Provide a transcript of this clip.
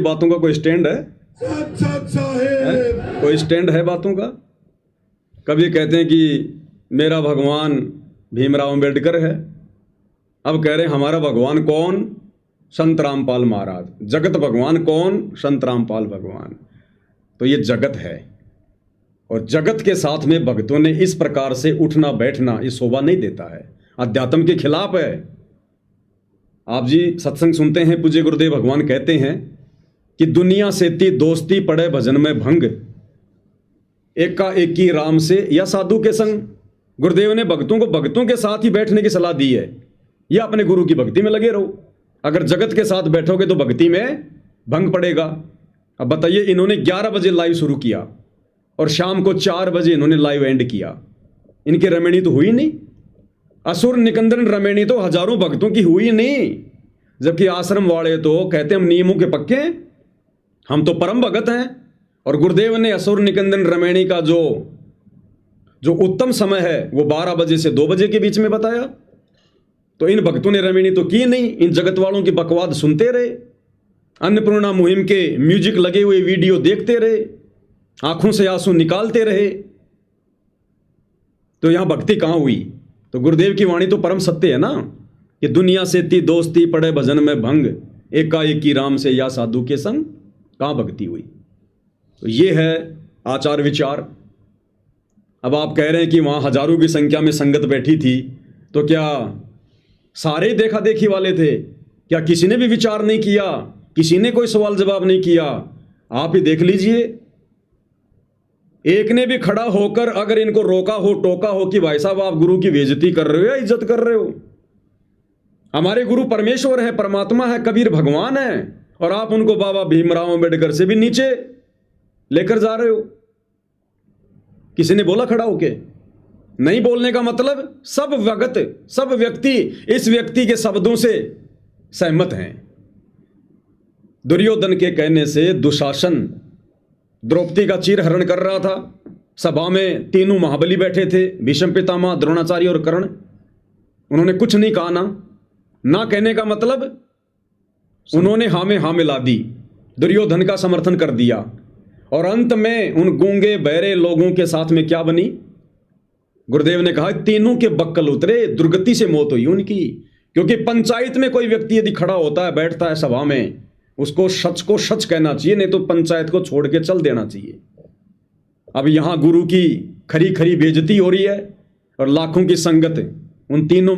बातों का कोई स्टैंड है? कोई स्टैंड है बातों का? कभी कहते हैं कि मेरा भगवान भीमराव अंबेडकर है, अब कह रहे हैं हमारा भगवान कौन? संत रामपाल महाराज। जगत भगवान कौन? संत रामपाल भगवान। तो ये जगत है, और जगत के साथ में भक्तों ने इस प्रकार से उठना बैठना ये शोभा नहीं देता है, अध्यात्म के खिलाफ है। आप जी सत्संग सुनते हैं, पूज्य गुरुदेव भगवान कहते हैं कि दुनिया से ती दोस्ती पड़े भजन में भंग, एका एकी राम से या साधु के संग। गुरुदेव ने भक्तों को भक्तों के साथ ही बैठने की सलाह दी है, या अपने गुरु की भक्ति में लगे रहो। अगर जगत के साथ बैठोगे तो भक्ति में भंग पड़ेगा। अब बताइए, इन्होंने 11 बजे लाइव शुरू किया और शाम को 4 बजे इन्होंने लाइव एंड किया। इनकी रमणी तो हुई नहीं, असुर निकंदन रमणी तो हजारों भक्तों की हुई नहीं। जबकि आश्रम वाले तो कहते हम नियमों के पक्के, हम तो परम भगत हैं। और गुरुदेव ने असुर निकंदन रमणी का जो उत्तम समय है वो 12 बजे से 2 बजे के बीच में बताया। तो इन भक्तों ने रमणी तो की नहीं, इन जगत वालों की बकवाद सुनते रहे, अन्नपूर्णा मुहिम के म्यूजिक लगे हुए वीडियो देखते रहे, आंखों से आंसू निकालते रहे। तो यहां भक्ति कहां हुई? तो गुरुदेव की वाणी तो परम सत्य है ना, कि दुनिया से ती दोस्ती पड़े भजन में भंग, एकाएकी राम से या साधु के संग। कहां भक्ति हुई? तो ये है आचार विचार। अब आप कह रहे हैं कि वहां हजारों की संख्या में संगत बैठी थी, तो क्या सारे देखा देखी वाले थे? क्या किसी ने भी विचार नहीं किया? किसी ने कोई सवाल जवाब नहीं किया? आप ही देख लीजिए, एक ने भी खड़ा होकर अगर इनको रोका हो, टोका हो कि भाई साहब आप गुरु की बेइज्जती कर रहे हो या इज्जत कर रहे हो? हमारे गुरु परमेश्वर है, परमात्मा है, कबीर भगवान है, और आप उनको बाबा भीमराव अंबेडकर से भी नीचे लेकर जा रहे हो। किसी ने बोला खड़ा होके? नहीं बोलने का मतलब सब भगत, सब व्यक्ति इस व्यक्ति के शब्दों से सहमत हैं। दुर्योधन के कहने से दुशासन द्रौपदी का चीरहरण कर रहा था। सभा में तीनों महाबली बैठे थे, भीष्म पितामह, द्रोणाचार्य और कर्ण। उन्होंने कुछ नहीं कहा ना कहने का मतलब उन्होंने हाँ में हाँ मिला दी, दुर्योधन का समर्थन कर दिया। और अंत में उन गूंगे बहरे लोगों के साथ में क्या बनी? गुरुदेव ने कहा तीनों के बक्कल उतरे, दुर्गति से मौत हुई उनकी। क्योंकि पंचायत में कोई व्यक्ति यदि खड़ा होता है, बैठता है सभा में, उसको सच कहना चाहिए, नहीं तो पंचायत को छोड़ के चल देना चाहिए। अब यहां गुरु की खरी खरी बेइज्जती हो रही है और लाखों की संगत उन तीनों